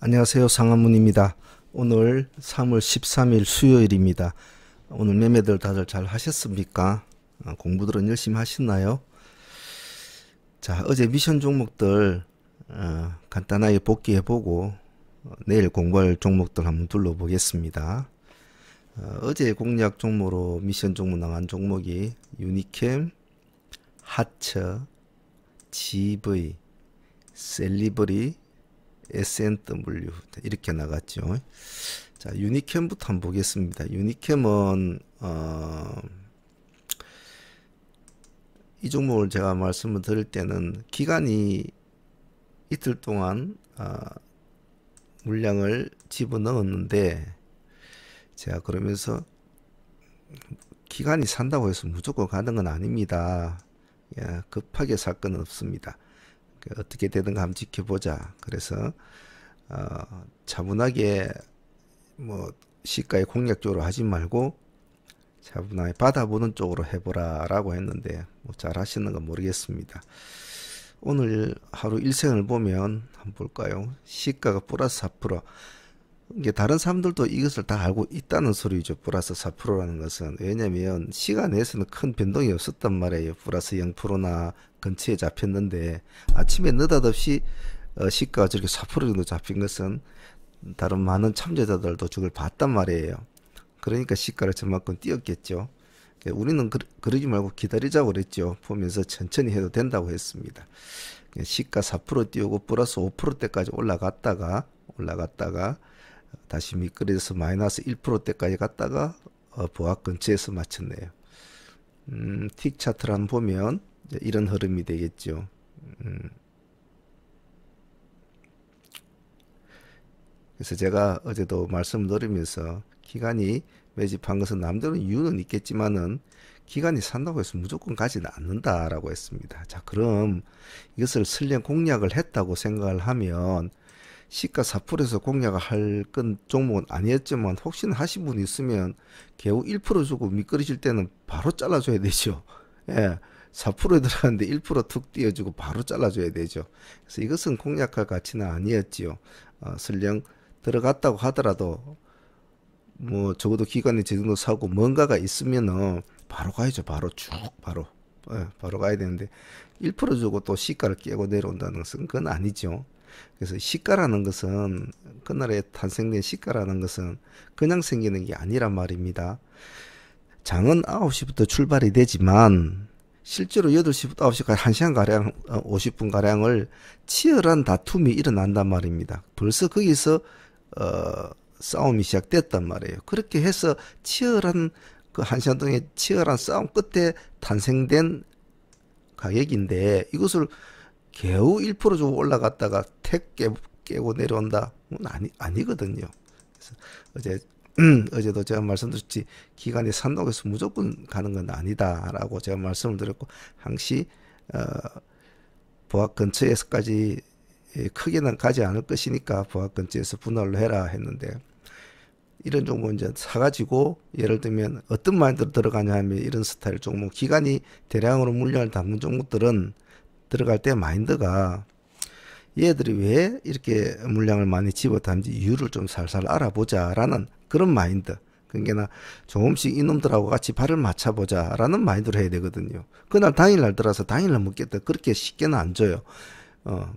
안녕하세요. 상한문입니다. 오늘 3월 13일 수요일입니다. 오늘 매매들 다들 잘 하셨습니까? 공부들은 열심히 하셨나요? 자, 어제 미션 종목들 간단하게 복귀해보고 내일 공부할 종목들 한번 둘러보겠습니다. 어제 공략 종목으로 미션 종목 나간 종목이 유니캠, 하처, GV, 셀리버리, S&W 이렇게 나갔죠. 자, 유니캠부터 한번 보겠습니다. 유니캠은 이 종목을 제가 말씀을 드릴 때는 기간이 이틀 동안 물량을 집어넣었는데 제가 그러면서 기간이 산다고 해서 무조건 가는 건 아닙니다. 예, 급하게 살 건 없습니다. 어떻게 되든가 한번 지켜보자. 그래서 차분하게 뭐 시가에 공략적으로 하지 말고 차분하게 받아보는 쪽으로 해보라 라고 했는데 뭐 잘 하시는 건 모르겠습니다. 오늘 하루 일생을 보면 한번 볼까요? 시가가 플러스 4%. 이게 다른 사람들도 이것을 다 알고 있다는 소리죠. 플러스 4%라는 것은. 왜냐면 시간 내에서는 큰 변동이 없었단 말이에요. 플러스 0%나 근처에 잡혔는데 아침에 느닷없이 시가가 저렇게 4% 정도 잡힌 것은 다른 많은 참여자들도 저걸 봤단 말이에요. 그러니까 시가를 저만큼 뛰었겠죠. 우리는 그러지 말고 기다리자고 그랬죠. 보면서 천천히 해도 된다고 했습니다. 시가 4% 띄우고 플러스 5%대까지 올라갔다가 다시 미끄러져서 마이너스 1%대까지 갔다가 보합 근처에서 마쳤네요. 틱 차트를 한번 보면 이런 흐름이 되겠죠. 그래서 제가 어제도 말씀드리면서 기간이 매집한 것은 남들은 이유는 있겠지만은 기간이 산다고 해서 무조건 가지는 않는다라고 했습니다. 자, 그럼 이것을 설령 공략을 했다고 생각을 하면 시가 4%에서 공략을 할 건 종목은 아니었지만 혹시나 하신 분이 있으면 겨우 1% 주고 미끄러질 때는 바로 잘라줘야 되죠. 예, 4%에 들어갔는데 1%툭 띄워주고 바로 잘라줘야 되죠. 그래서 이것은 공략할 가치는 아니었지요. 설령 들어갔다고 하더라도 뭐 적어도 기간이 저 정도 사고 뭔가가 있으면은 바로 가야죠. 바로 쭉 바로 바로 가야 되는데 1% 주고 또 시가를 깨고 내려온다는 것은 그건 아니죠. 그래서 시가라는 것은 그날에 탄생된 시가라는 것은 그냥 생기는 게 아니란 말입니다. 장은 9시부터 출발이 되지만 실제로 8시부터 9시까지 1시간가량 50분가량을 치열한 다툼이 일어난단 말입니다. 벌써 거기서 싸움이 시작됐단 말이에요. 그렇게 해서 치열한 그 1시간 동안의 치열한 싸움 끝에 탄생된 가격인데 이것을 겨우 1% 주고 올라갔다가 택 깨고 내려온다? 아니거든요. 그래서 어제도 제가 말씀드렸지 기간이 산다고 해서 무조건 가는 건 아니다라고 제가 말씀을 드렸고 항시 보합 근처에서까지 크게는 가지 않을 것이니까 보합 근처에서 분할로 해라 했는데 이런 종목 이제 사가지고 예를 들면 어떤 마인드로 들어가냐 하면 이런 스타일 종목 기간이 대량으로 물량을 담는 종목들은 들어갈 때 마인드가 얘들이 왜 이렇게 물량을 많이 집어담지 이유를 좀 살살 알아보자라는 그런 마인드. 그러니까 조금씩 이놈들하고 같이 발을 맞춰보자라는 마인드로 해야 되거든요. 그날 당일날 들어서 당일날 먹겠다. 그렇게 쉽게는 안 줘요.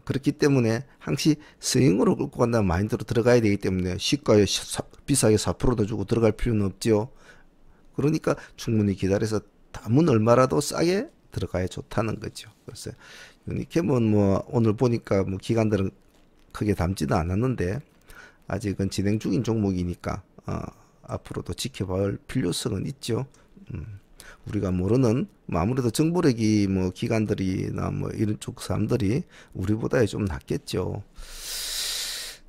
그렇기 때문에 항시 스윙으로 끌고 간다는 마인드로 들어가야 되기 때문에 시가에 비싸게 4%도 주고 들어갈 필요는 없죠. 그러니까 충분히 기다려서 담은 얼마라도 싸게 들어가야 좋다는 거죠. 그래서 유니캠은 뭐 오늘 보니까 뭐 기관들은 크게 담지도 않았는데 아직은 진행 중인 종목이니까 앞으로도 지켜볼 필요성은 있죠. 우리가 모르는 뭐 아무래도 정보력이 뭐 기관들이나 뭐 이런 쪽 사람들이 우리보다 좀 낫겠죠.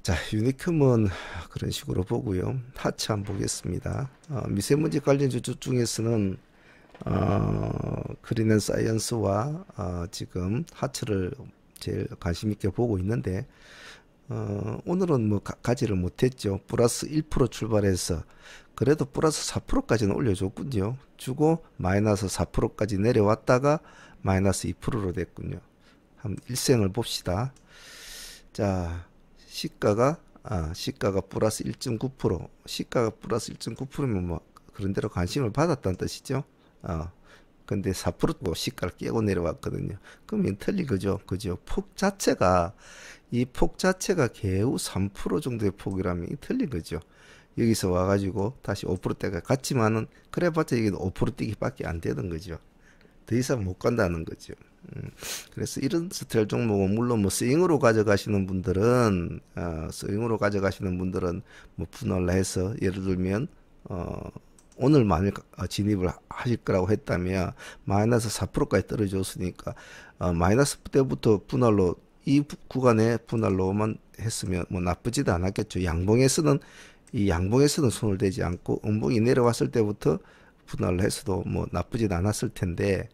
자, 유니캠은 그런 식으로 보고요. 하차 한번 보겠습니다. 미세먼지 관련주 중에서는 그린앤 사이언스와 지금 하츠를 제일 관심 있게 보고 있는데 오늘은 뭐 가지를 못했죠. 플러스 1% 출발해서 그래도 플러스 4%까지는 올려줬군요. 주고 마이너스 4%까지 내려왔다가 마이너스 2%로 됐군요. 한번 일생을 봅시다. 자, 시가가 시가가 플러스 1.9%, 시가가 플러스 1.9%면 뭐 그런 대로 관심을 받았다는 뜻이죠. 근데 4%도 시가를 깨고 내려왔거든요. 그러면 틀린 거죠. 그죠? 이 폭 자체가 겨우 3% 정도의 폭이라면 이 틀린 거죠. 여기서 와가지고 다시 5%대가 갔지만은 그래봤자 이게 5% 뛰기밖에 안 되는 거죠. 더 이상 못 간다는 거죠. 그래서 이런 스타일 종목은 물론 뭐 스윙으로 가져가시는 분들은 뭐 분할을 해서 예를 들면 오늘 만일 진입을 하실 거라고 했다면 마이너스 4%까지 떨어졌으니까 마이너스 때부터 분할로 이 구간에 분할로만 했으면 뭐 나쁘지도 않았겠죠. 양봉에서는 손을 대지 않고 음봉이 내려왔을 때부터 분할을 해서도 뭐 나쁘진 않았을 텐데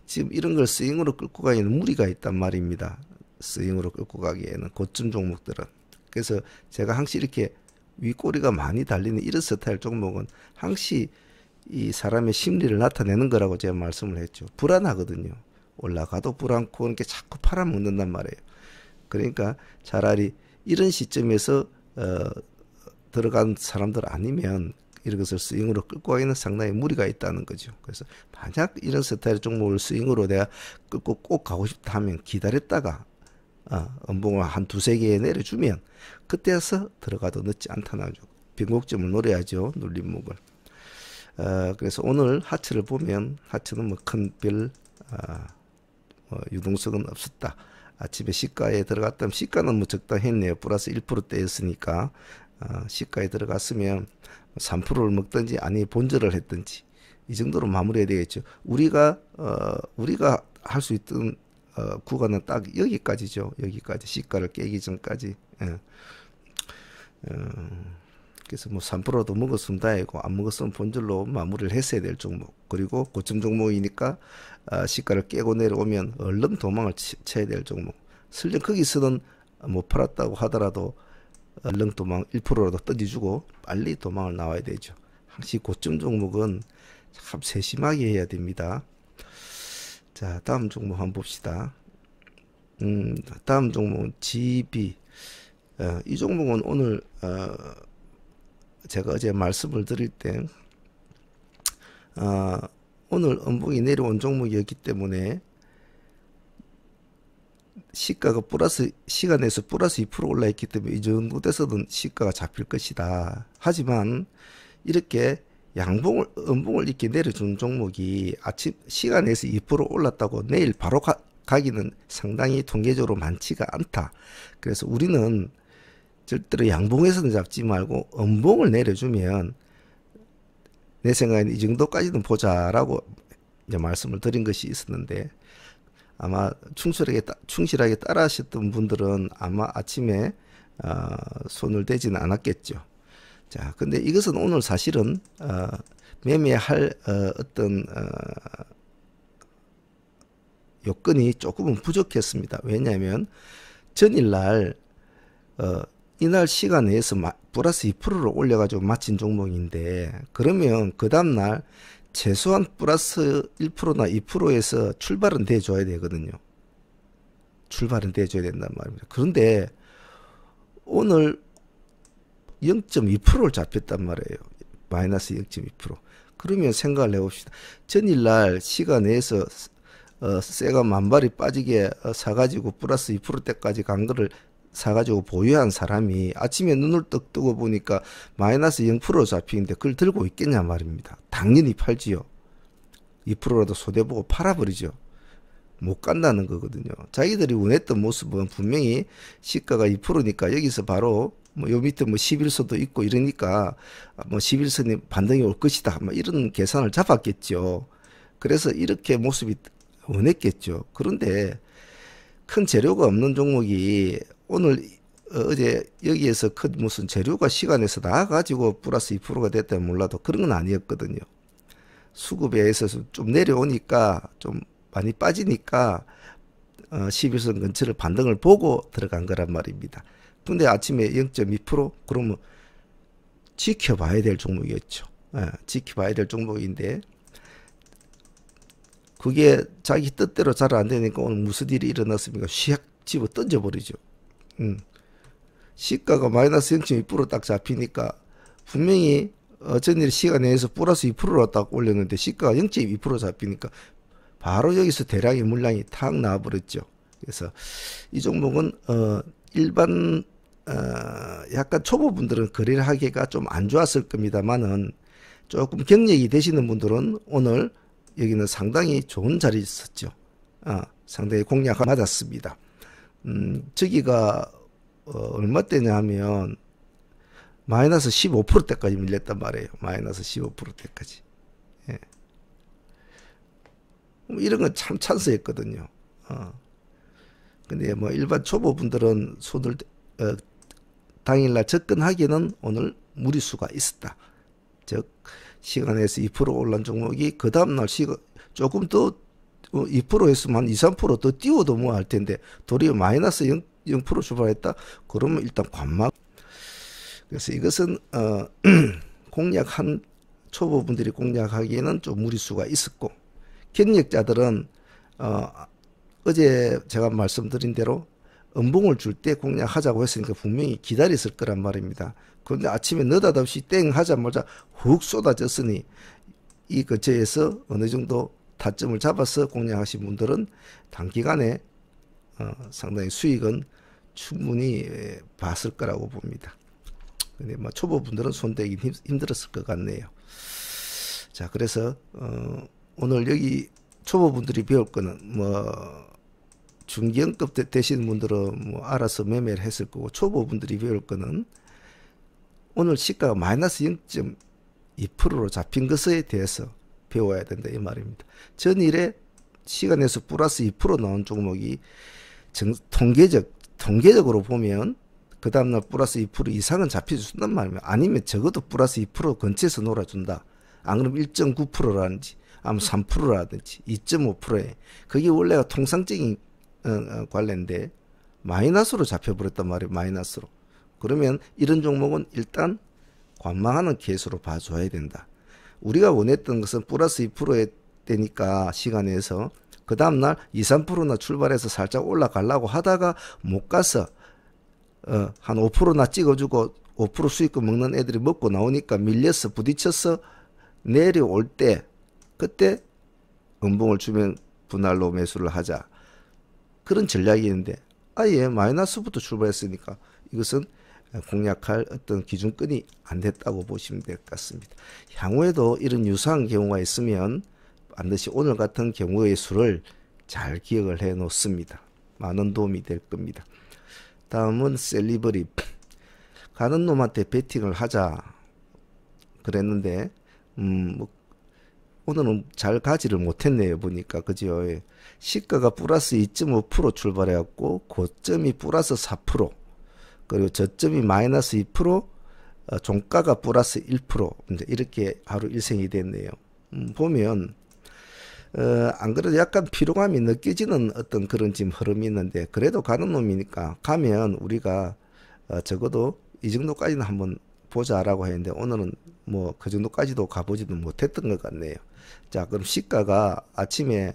지금 이런 걸 스윙으로 끌고 가기에는 무리가 있단 말입니다. 스윙으로 끌고 가기에는 고점 종목들은. 그래서 제가 항상 이렇게 윗꼬리가 많이 달리는 이런 스타일 종목은 항시 이 사람의 심리를 나타내는 거라고 제가 말씀을 했죠. 불안하거든요. 올라가도 불안고 이렇게 자꾸 팔아먹는단 말이에요. 그러니까 차라리 이런 시점에서 들어간 사람들 아니면 이런 것을 스윙으로 끌고 가기는 상당히 무리가 있다는 거죠. 그래서 만약 이런 스타일 종목을 스윙으로 내가 끌고 꼭 가고 싶다 하면 기다렸다가 음봉을 한 두세 개 내려주면 그때 와서 들어가도 늦지 않다는 변곡점을 노려야죠. 눌림목을. 그래서 오늘 하체를 보면 하체는 뭐 큰 별 유동성은 없었다. 아침에 시가에 들어갔다면 시가는 뭐 적당했네요. 플러스 1%대였으니까 시가에 들어갔으면 3%를 먹든지 아니 본절을 했든지 이 정도로 마무리해야 되겠죠. 우리가 할 수 있던 구간은 딱 여기까지죠. 여기까지 시가를 깨기 전까지. 그래서 뭐 3%도 먹었으면 다행이고 안 먹었으면 본절로 마무리를 했어야 될 종목. 그리고 고점 종목이니까 시가를 깨고 내려오면 얼른 도망을 쳐야 될 종목. 설령 거기서는 못 팔았다고 하더라도 얼른 도망 1%라도 던져주고 빨리 도망을 나와야 되죠. 항상 고점 종목은 참 세심하게 해야 됩니다. 자, 다음 종목 한번 봅시다. 다음 종목은 GB. 이 종목은 오늘 제가 어제 말씀을 드릴 때 오늘 음봉이 내려온 종목이었기 때문에 시가가 시간에서 플러스 2% 올라있기 때문에 이 정도 돼서는 시가가 잡힐 것이다. 하지만 이렇게 음봉을 이렇게 내려준 종목이 아침 시간에서 2% 올랐다고 내일 바로 가기는 상당히 통계적으로 많지가 않다. 그래서 우리는 절대로 양봉에서는 잡지 말고 음봉을 내려주면 내 생각에는 이 정도까지는 보자라고 이제 말씀을 드린 것이 있었는데 아마 충실하게 따라 하셨던 분들은 아마 아침에 손을 대지는 않았겠죠. 자, 근데 이것은 오늘 사실은 매매할 어떤 요건이 조금은 부족했습니다. 왜냐하면 전일날 이날 시간 내에서 플러스 2%를 올려가지고 마친 종목인데 그러면 그 다음날 최소한 플러스 1%나 2%에서 출발은 돼줘야 되거든요. 출발은 돼줘야 된단 말입니다. 그런데 오늘 0.2%를 잡혔단 말이에요. 마이너스 0.2%. 그러면 생각을 해봅시다. 전일날 시간 내에서 쇠가 만발이 빠지게 사가지고 플러스 2%대까지 간 거를 사가지고 보유한 사람이 아침에 눈을 떡 뜨고 보니까 마이너스 0% 잡히는데 그걸 들고 있겠냐 말입니다. 당연히 팔지요. 2%라도 손해보고 팔아버리죠. 못 간다는 거거든요. 자기들이 원했던 모습은 분명히 시가가 2%니까 여기서 바로 뭐 요 밑에 뭐 11선도 있고 이러니까 뭐 11선이 반등이 올 것이다. 뭐 이런 계산을 잡았겠죠. 그래서 이렇게 모습이 원했겠죠. 그런데 큰 재료가 없는 종목이 오늘 어제 여기에서 큰 무슨 재료가 시간에서 나와가지고 플러스 2%가 됐다면 몰라도 그런 건 아니었거든요. 수급에 있어서 좀 내려오니까 좀 많이 빠지니까 11선 근처를 반등을 보고 들어간 거란 말입니다. 근데 아침에 0.2% 그러면 지켜봐야 될 종목이었죠. 지켜봐야 될 종목인데 그게 자기 뜻대로 잘 안 되니까 오늘 무슨 일이 일어났습니까? 샥 집어 던져버리죠. 시가가 마이너스 0.2% 딱 잡히니까 분명히 전일 시간 내에서 플러스 2%로 딱 올렸는데 시가가 0.2% 잡히니까 바로 여기서 대량의 물량이 탁 나와버렸죠. 그래서 이 종목은 일반 약간 초보분들은 거래를 하기가 좀 안 좋았을 겁니다만은 조금 경력이 되시는 분들은 오늘 여기는 상당히 좋은 자리에 있었죠. 상당히 공략 맞았습니다. 저기가 얼마 때냐 하면 마이너스 15%대까지 밀렸단 말이에요. 마이너스 15%대까지. 예. 이런 건 참 찬스였거든요. 근데 뭐 일반 초보분들은 손을 당일날 접근하기에는 오늘 무리수가 있었다. 즉 시간에서 2% 올란 종목이 그 다음날 조금 더 2% 했으면 한 2, 3%더 띄워도 뭐 할 텐데 도리어 마이너스 0% 출발했다. 그러면 일단 관망. 그래서 이것은 공략한 초보분들이 공략하기에는 좀 무리수가 있었고 경력자들은 어제 제가 말씀드린 대로 음봉을 줄 때 공략하자고 했으니까 분명히 기다렸을 거란 말입니다. 그런데 아침에 느닷없이 땡 하자마자 훅 쏟아졌으니 이 근처에서 어느 정도 타점을 잡아서 공략하신 분들은 단기간에 상당히 수익은 충분히 봤을 거라고 봅니다. 근데 뭐 초보분들은 손대기 힘들었을 것 같네요. 자, 그래서 오늘 여기 초보분들이 배울 거는 뭐 중견급 되시는 분들은 뭐 알아서 매매를 했을 거고 초보분들이 배울 거는 오늘 시가가 마이너스 0.2%로 잡힌 것에 대해서 배워야 된다 이 말입니다. 전일에 시간에서 플러스 2% 나온 종목이 통계적으로 보면 그 다음날 플러스 2% 이상은 잡혀준단 말입니다. 아니면 적어도 플러스 2% 근처에서 놀아준다. 안 그러면 1.9%라든지 아니면 3%라든지 2.5%에 그게 원래가 통상적인 관례인데 마이너스로 잡혀버렸단 말이에요. 마이너스로. 그러면 이런 종목은 일단 관망하는 케이스로 봐줘야 된다. 우리가 원했던 것은 플러스 2%에 되니까 시간에서 그 다음날 2, 3%나 출발해서 살짝 올라가려고 하다가 못 가서 한 5%나 찍어주고 5% 수익금 먹는 애들이 먹고 나오니까 밀려서 부딪혀서 내려올 때 그때 음봉을 주면 분할로 매수를 하자. 그런 전략이었는데 아예 마이너스부터 출발했으니까 이것은 공략할 어떤 기준권이 안 됐다고 보시면 될 것 같습니다. 향후에도 이런 유사한 경우가 있으면 반드시 오늘 같은 경우의 수를 잘 기억을 해 놓습니다. 많은 도움이 될 겁니다. 다음은 셀리버리. 가는 놈한테 베팅을 하자 그랬는데 뭐 오늘은 잘 가지를 못했네요. 보니까 그죠. 시가가 플러스 2.5% 출발해갖고 고점이 플러스 4% 그리고 저점이 마이너스 2% 종가가 플러스 1% 이제 이렇게 하루 일생이 됐네요. 보면 안 그래도 약간 피로감이 느껴지는 어떤 그런 지금 흐름이 있는데 그래도 가는 놈이니까 가면 우리가 적어도 이 정도까지는 한번 보자라고 했는데 오늘은 뭐 그 정도까지도 가보지도 못했던 것 같네요. 자, 그럼 시가가 아침에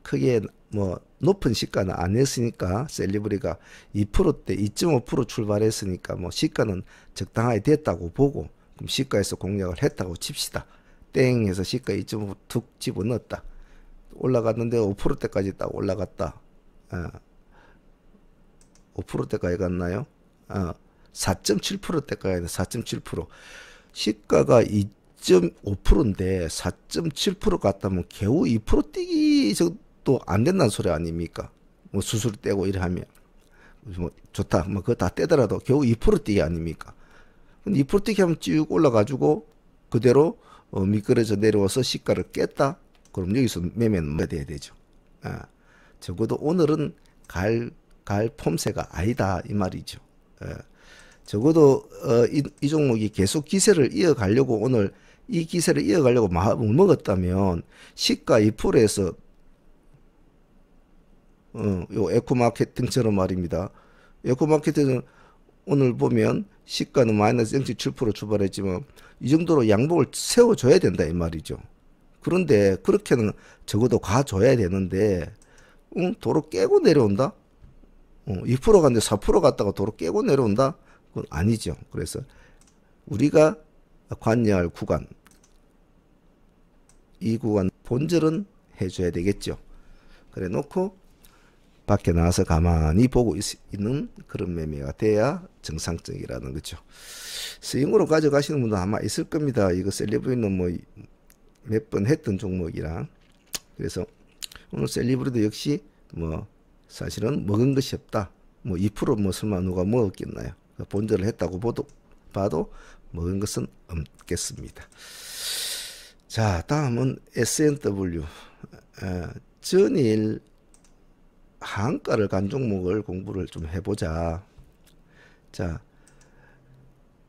크게 뭐 높은 시가는 안 했으니까 셀리브리가 2%대 2.5% 출발했으니까 뭐 시가는 적당하게 됐다고 보고 그럼 시가에서 공략을 했다고 칩시다. 땡 해서 시가 2.5 툭 집어넣었다. 올라갔는데 5%대까지 딱 올라갔다. 5%대까지 갔나요? 4.7%대까지 4.7%. 시가가 2.5%인데 4.7% 갔다면 겨우 2% 뛰기 정도 안 된다는 소리 아닙니까? 뭐 수술 떼고 이래 하면 뭐 좋다. 뭐 그거 다 떼더라도 겨우 2% 뛰기 아닙니까? 근데 2% 뛰기 하면 쭉 올라가지고 그대로 미끄러져 내려와서 시가를 깼다. 그럼 여기서 매매는 뭐 돼야 되죠. 적어도 오늘은 갈 폼새가 아니다 이 말이죠. 적어도 이 종목이 계속 기세를 이어가려고 오늘 이 기세를 이어가려고 마음을 먹었다면 시가 2%에서 요 에코마케팅처럼 말입니다. 에코마케팅은 오늘 보면 시가는 마이너스 0.7% 출발했지만 이 정도로 양복을 세워줘야 된다 이 말이죠. 그런데 그렇게는 적어도 가줘야 되는데 도로 깨고 내려온다? 2% 갔는데 4% 갔다가 도로 깨고 내려온다? 그건 아니죠. 그래서 우리가 관여할 구간, 이 구간 본절은 해줘야 되겠죠. 그래 놓고 밖에 나와서 가만히 보고 있는 그런 매매가 돼야 정상적이라는 거죠. 스윙으로 가져가시는 분도 아마 있을 겁니다. 이거 셀리브리는 뭐 몇 번 했던 종목이라. 그래서 오늘 셀리브리도 역시 뭐 사실은 먹은 것이 없다. 뭐 2% 설마 누가 먹었겠나요? 본절을 했다고 봐도 먹은 것은 없겠습니다. 자, 다음은 S&W. 전일 하한가를 간 종목을 공부를 좀 해보자. 자,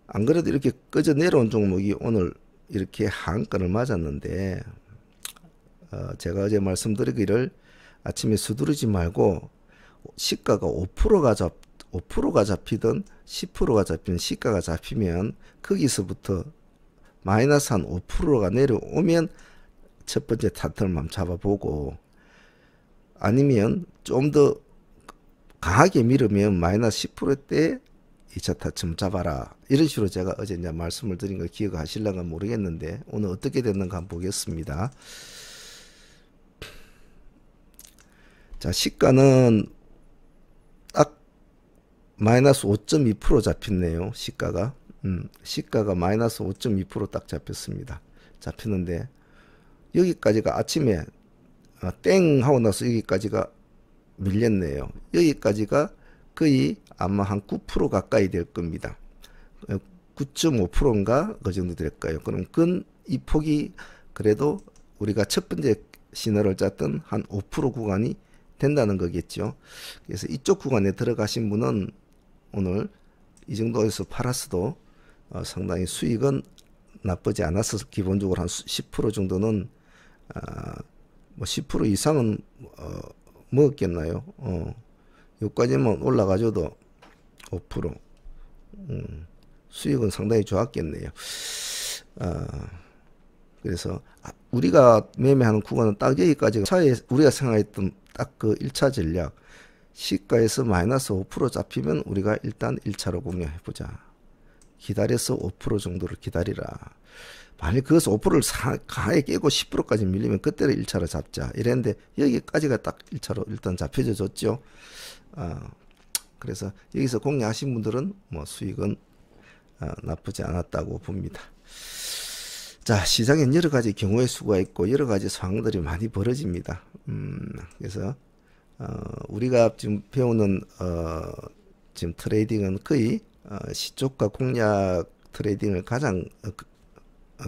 안 그래도 이렇게 꺼져 내려온 종목이 오늘 이렇게 하한가를 맞았는데, 제가 어제 말씀드리기를 아침에 서두르지 말고 시가가 5%가 잡히든 10%가 잡히는 시가가 잡히면 거기서부터 마이너스 한 5%가 내려오면 첫 번째 타점을 한번 잡아보고, 아니면 좀 더 강하게 밀으면 마이너스 10%대 2차 타점 잡아라. 이런 식으로 제가 어제 이제 말씀을 드린 걸 기억하실런가 모르겠는데 오늘 어떻게 됐는가 한번 보겠습니다. 자, 시가는 딱 마이너스 5.2% 잡혔네요. 시가가 마이너스 5.2% 딱 잡혔습니다. 잡혔는데 여기까지가 아침에 땡 하고 나서 여기까지가 밀렸네요. 여기까지가 거의 아마 한 9% 가까이 될 겁니다. 9.5%인가 그 정도 될까요? 그럼 이 폭이 그래도 우리가 첫 번째 신호를 짰던 한 5% 구간이 된다는 거겠죠. 그래서 이쪽 구간에 들어가신 분은 오늘 이 정도에서 팔았어도 상당히 수익은 나쁘지 않아서 기본적으로 한 10% 정도는 뭐 10% 이상은 먹었겠나요? 여기까지만 올라가줘도 5% 수익은 상당히 좋았겠네요. 그래서 우리가 매매하는 구간은 딱 여기까지가 차에 우리가 생각했던 딱 그 1차 전략, 시가에서 마이너스 5% 잡히면 우리가 일단 1차로 공략해보자. 기다려서 5% 정도를 기다리라. 만약 그것을 5%를 강하게 깨고 10%까지 밀리면 그때를 1차로 잡자. 이랬는데 여기까지가 딱 1차로 일단 잡혀져 줬죠. 그래서 여기서 공략하신 분들은 뭐 수익은 나쁘지 않았다고 봅니다. 자, 시장엔 여러 가지 경우의 수가 있고 여러 가지 상황들이 많이 벌어집니다. 그래서 우리가 지금 배우는 지금 트레이딩은 거의 시초가 공략 트레이딩을 가장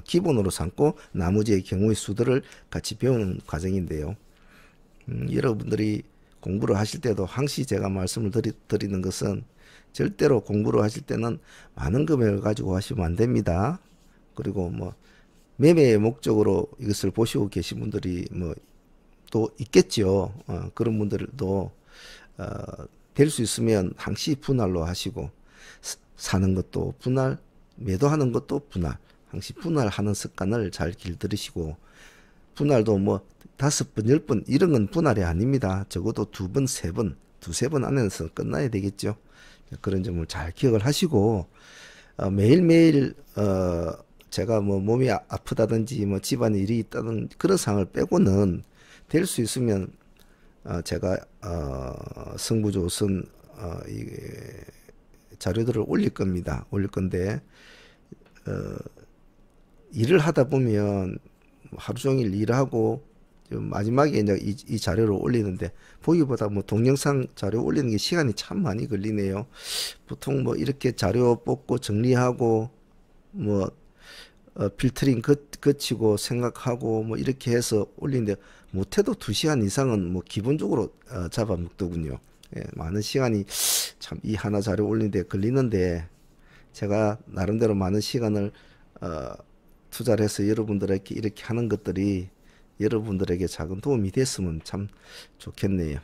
기본으로 삼고 나머지의 경우의 수들을 같이 배우는 과정인데요. 여러분들이 공부를 하실 때도 항시 제가 말씀을 드리는 것은 절대로 공부를 하실 때는 많은 금액을 가지고 하시면 안 됩니다. 그리고 뭐 매매의 목적으로 이것을 보시고 계신 분들이 뭐 또 있겠죠. 그런 분들도 될 수 있으면 항시 분할로 하시고 사는 것도 분할, 매도하는 것도 분할, 항시 분할하는 습관을 잘 길들이시고, 분할도 뭐 5번, 10번 이런 건 분할이 아닙니다. 적어도 2번, 3번, 2-3번 안에서 끝나야 되겠죠. 그런 점을 잘 기억을 하시고, 매일매일 제가 뭐 몸이 아프다든지 뭐 집안에 일이 있다든 그런 상황을 빼고는 될 수 있으면 제가 승부조선 이 자료들을 올릴 겁니다. 올릴 건데 일을 하다 보면 하루 종일 일하고 마지막에 이제 이 자료를 올리는데 보기보다 뭐 동영상 자료 올리는 게 시간이 참 많이 걸리네요. 보통 뭐 이렇게 자료 뽑고 정리하고 뭐 필터링 거치고 생각하고 뭐 이렇게 해서 올리는데 못해도 2시간 이상은 뭐 기본적으로 잡아먹더군요. 예, 많은 시간이 참 이 하나 자료 올리는데 걸리는데 제가 나름대로 많은 시간을 투자를 해서 여러분들에게 이렇게 하는 것들이 여러분들에게 작은 도움이 됐으면 참 좋겠네요.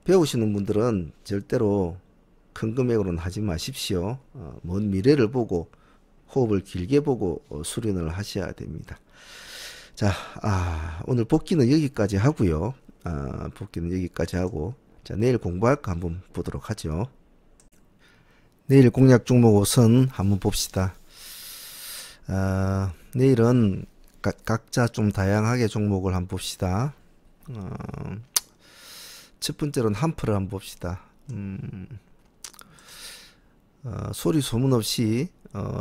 배우시는 분들은 절대로 큰 금액으로는 하지 마십시오. 먼 미래를 보고 호흡을 길게 보고 수련을 하셔야 됩니다. 자, 오늘 복귀는 여기까지 하고요. 복귀는 여기까지 하고, 자, 내일 공부할 거 한번 보도록 하죠. 내일 공략 종목 우선 한번 봅시다. 내일은 각자 좀 다양하게 종목을 한번 봅시다. 어, 첫 번째로는 한프를 한번 봅시다. 소리 소문 없이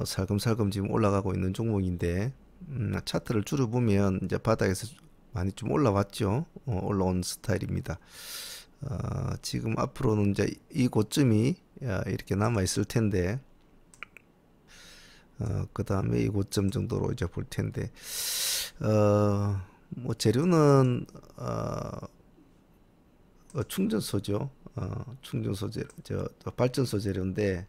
살금살금 지금 올라가고 있는 종목인데, 차트를 줄여보면 이제 바닥에서 많이 좀 올라왔죠. 올라온 스타일입니다. 지금 앞으로는 이제 이 고점이 이렇게 남아 있을 텐데, 그 다음에 이 고점 정도로 이제 볼 텐데, 뭐 재료는 충전소죠. 충전소재, 발전소 재료인데,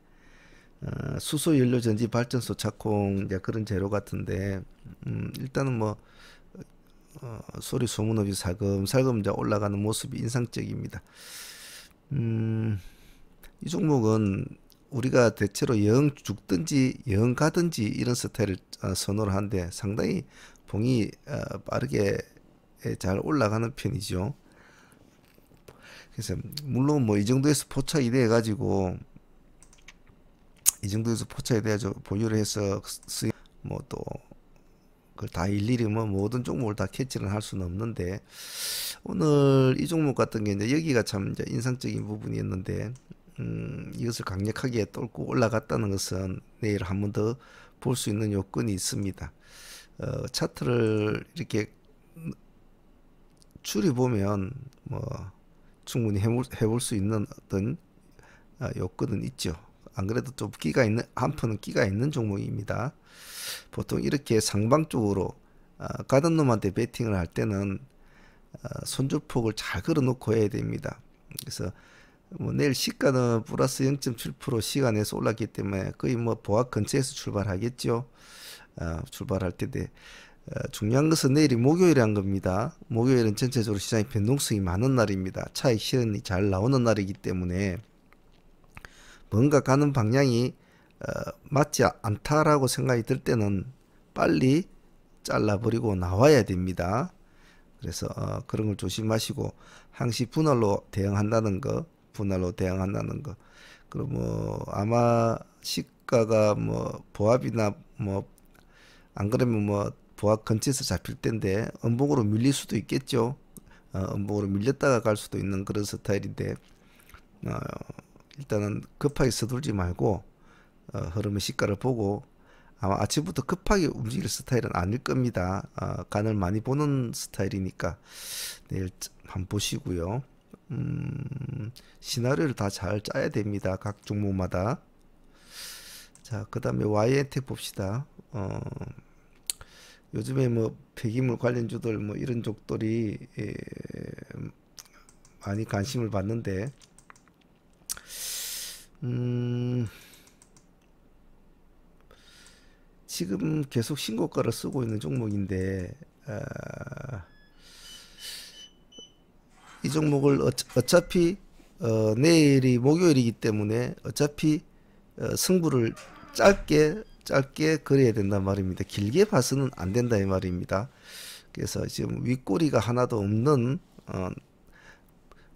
수소 연료 전지 발전소 착공 이제 그런 재료 같은데, 일단은 뭐 소리 소문 없이 살금살금 이제 올라가는 모습이 인상적입니다. 이 종목은 우리가 대체로 영 죽든지 영 가든지 이런 스타일을 선호를 하는데, 상당히 봉이 빠르게 잘 올라가는 편이죠. 그래서 물론 뭐 이 정도에서 포착이 돼 가지고, 이 정도에서 포착이 돼서 보유를 해서 수익 뭐또 그걸 다 일일이 뭐 모든 종목을 다 캐치를 할 수는 없는데, 오늘 이 종목 같은 게 이제 여기가 참 이제 인상적인 부분이었는데, 이것을 강력하게 뚫고 올라갔다는 것은 내일 한 번 더 볼 수 있는 요건이 있습니다. 차트를 이렇게 줄여보면 뭐 충분히 해볼 수 있는 어떤 요건은 있죠. 안 그래도 좀 끼가 있는, 한편은 끼가 있는 종목입니다. 보통 이렇게 상방 쪽으로 가던 놈한테 베팅을 할 때는 손절폭을 잘 걸어놓고 해야 됩니다. 그래서 뭐 내일 시가는 플러스 0.7% 시간에서 올랐기 때문에 거의 뭐 보합 근처에서 출발하겠죠. 출발할 텐데, 중요한 것은 내일이 목요일이란 겁니다. 목요일은 전체적으로 시장이 변동성이 많은 날입니다. 차익 실현이 잘 나오는 날이기 때문에 뭔가 가는 방향이 맞지 않다라고 생각이 들 때는 빨리 잘라버리고 나와야 됩니다. 그래서 그런 걸 조심하시고, 항시 분할로 대응한다는 거, 그리고 뭐 아마 시가가 뭐 보합이나 뭐 안 그러면 뭐 보합 근처에서 잡힐 텐데 음봉으로 밀릴 수도 있겠죠. 음봉으로 밀렸다가 갈 수도 있는 그런 스타일인데, 어, 일단은 급하게 서둘지 말고 흐름의 시가를 보고, 아마 아침부터 급하게 움직일 스타일은 아닐 겁니다. 간을 많이 보는 스타일이니까 내일 한번 보시고요. 시나리오를 다 잘 짜야 됩니다. 각 종목마다. 자, 그 다음에 YN텍 봅시다. 요즘에 뭐 폐기물 관련주들 뭐 이런 쪽들이 많이 관심을 받는데, 지금 계속 신고가를 쓰고 있는 종목인데, 이 종목을 어차피 내일이 목요일이기 때문에 어차피 승부를 짧게 그려야 된단 말입니다. 길게 봐서는 안 된다 이 말입니다. 그래서 지금 윗꼬리가 하나도 없는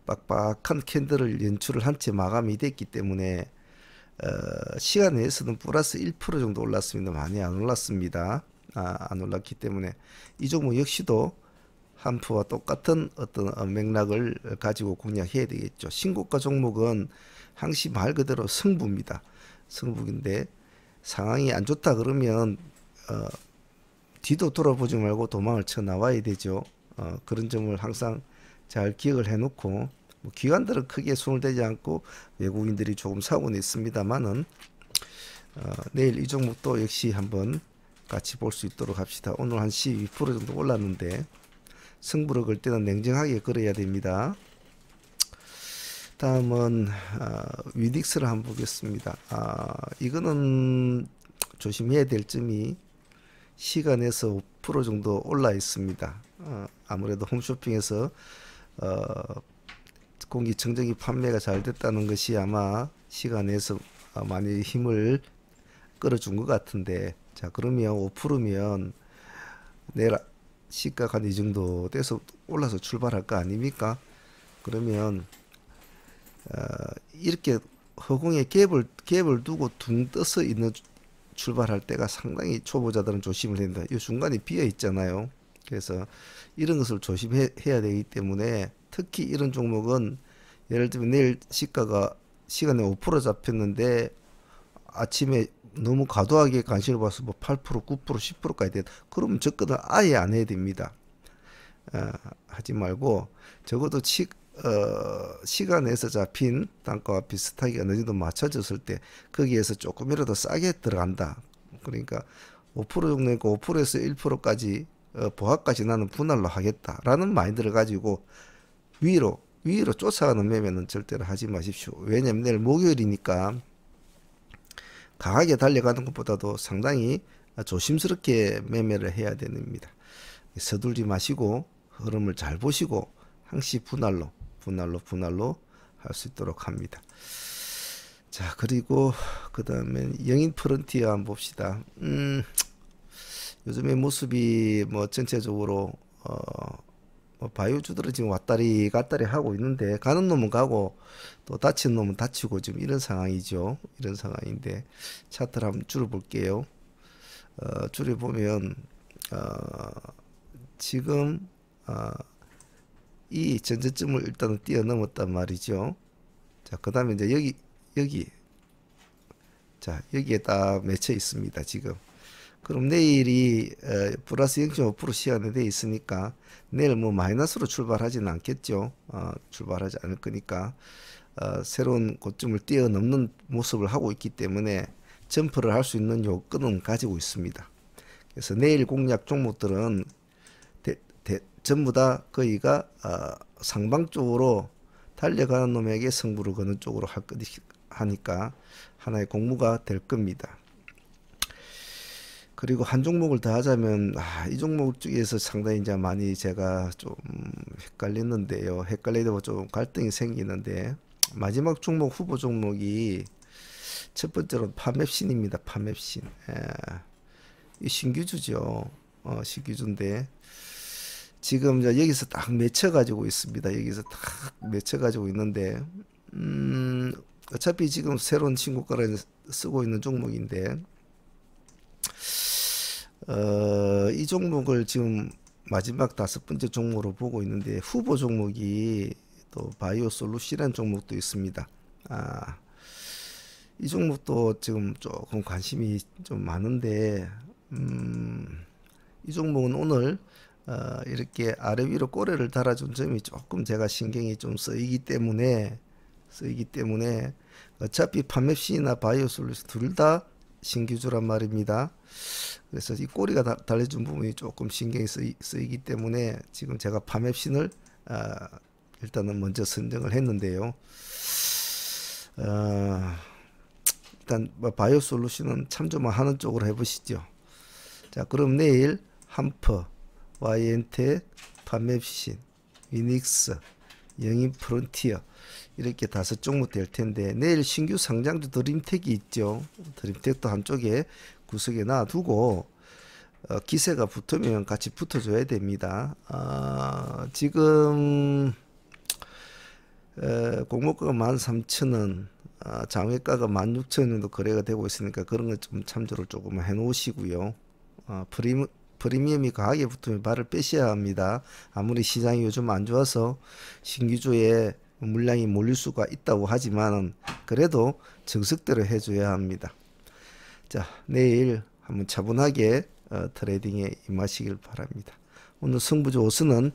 빡빡한 캔들을 연출을 한 채 마감이 됐기 때문에, 시간 내에서는 플러스 1% 정도 올랐습니다. 많이 안 올랐습니다. 안 올랐기 때문에 이 종목 역시도 한프와 똑같은 어떤 맥락을 가지고 공략해야 되겠죠. 신고가 종목은 항시 말 그대로 승부입니다. 승부인데, 상황이 안 좋다 그러면 뒤도 돌아보지 말고 도망을 쳐 나와야 되죠. 그런 점을 항상 잘 기억을 해놓고, 뭐 기관들은 크게 손을 대지 않고 외국인들이 조금 사고는 있습니다만은, 내일 이 종목도 역시 한번 같이 볼 수 있도록 합시다. 오늘 한 12% 정도 올랐는데 승부를 걸 때는 냉정하게 걸어야 됩니다. 다음은 위닉스를 한번 보겠습니다. 이거는 조심해야 될 점이 시간에서 5% 정도 올라 있습니다. 아무래도 홈쇼핑에서 공기청정기 판매가 잘 됐다는 것이 아마 시간에서 많이 힘을 끌어준 것 같은데, 자 그러면 5%면 내일 시가가 이 정도 돼서 올라서 출발할 거 아닙니까? 그러면 이렇게 허공에 갭을 두고 둥 떠서 있는 출발할 때가 상당히 초보자들은 조심을 해야 된다. 이 중간에 비어 있잖아요. 그래서 이런 것을 조심해야 되기 때문에 특히 이런 종목은 예를 들면 내일 시간에 5% 잡혔는데 아침에 너무 과도하게 간신을 봐서 뭐 8%, 9%, 10%까지 돼. 그러면 접근을 아예 안 해야 됩니다. 하지 말고 적어도 시간에서 잡힌 단가와 비슷하게 어느 정도 맞춰졌을 때 거기에서 조금이라도 싸게 들어간다. 그러니까 5% 정도 있고 5%에서 1%까지 보합까지 나는 분할로 하겠다라는 마인드를 가지고 위로 쫓아가는 매매는 절대로 하지 마십시오. 왜냐면 내일 목요일이니까 강하게 달려가는 것보다도 상당히 조심스럽게 매매를 해야 됩니다. 서둘지 마시고 흐름을 잘 보시고 항시 분할로 할 수 있도록 합니다. 자, 그리고 그 다음에 영인 프론티어 한번 봅시다. 요즘의 모습이 뭐 전체적으로 뭐 바이오주들은 지금 왔다리 갔다리 하고 있는데 가는 놈은 가고 또 다치는 놈은 다치고 지금 이런 상황이죠. 이런 상황인데 차트를 한번 줄여볼게요. 줄여보면 지금 이 전저점을 일단은 뛰어넘었단 말이죠. 자, 그 다음에 이제 여기 자, 여기에 딱 맺혀 있습니다. 지금. 그럼 내일이 플러스 0.5% 시간에 돼 있으니까 내일 뭐 마이너스로 출발하지는 않겠죠. 출발하지 않을 거니까 새로운 고점을 뛰어넘는 모습을 하고 있기 때문에 점프를 할 수 있는 요건은 가지고 있습니다. 그래서 내일 공략 종목들은 전부 다 거의가 상방 쪽으로 달려가는 놈에게 승부를 거는 쪽으로 하니까 하나의 공부가 될 겁니다. 그리고 한 종목을 더 하자면 이 종목 중에서 상당히 이제 많이 제가 좀 헷갈리는데요. 헷갈리다 좀 갈등이 생기는데 마지막 종목 후보 종목이 첫 번째로 파맵신입니다. 파맵신. 이 신규주죠. 신규주인데 지금 여기서 딱 맺혀 가지고 있습니다. 여기서 딱 맺혀 가지고 있는데 어차피 지금 새로운 신고가를 쓰고 있는 종목인데 이 종목을 지금 마지막 5번째 종목으로 보고 있는데 후보 종목이 또 바이오 솔루시라는 종목도 있습니다. 이 종목도 지금 조금 관심이 좀 많은데 이 종목은 오늘 이렇게 아래 위로 꼬리를 달아준 점이 조금 제가 신경이 좀 쓰이기 때문에 어차피 파맵신이나 바이오 솔루션 둘 다 신규주란 말입니다. 그래서 이 꼬리가 달려준 부분이 조금 신경이 쓰이기 때문에 지금 제가 파맵신을 일단은 먼저 선정을 했는데요. 일단 바이오 솔루션은 참조만 하는 쪽으로 해보시죠. 자, 그럼 내일 함퍼, YN텍, 파맵신, 위닉스, 영인 프론티어 이렇게 5종목 될 텐데 내일 신규 상장주 드림텍이 있죠. 드림텍도 한쪽에 구석에 놔두고 기세가 붙으면 같이 붙어줘야 됩니다. 지금 공모가가 13,000원, 장외가가 16,000원 정도 거래가 되고 있으니까 그런 거 좀 참조를 조금 해 놓으시고요. 프리미엄이 강하게 붙으면 발을 빼셔야 합니다. 아무리 시장이 요즘 안 좋아서 신규주에 물량이 몰릴 수가 있다고 하지만 그래도 정석대로 해줘야 합니다. 자, 내일 한번 차분하게 트레이딩에 임하시길 바랍니다. 오늘 승부조 5수는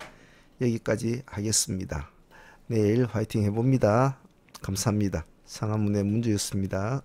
여기까지 하겠습니다. 내일 화이팅 해봅니다. 감사합니다. 상한문의 문주였습니다.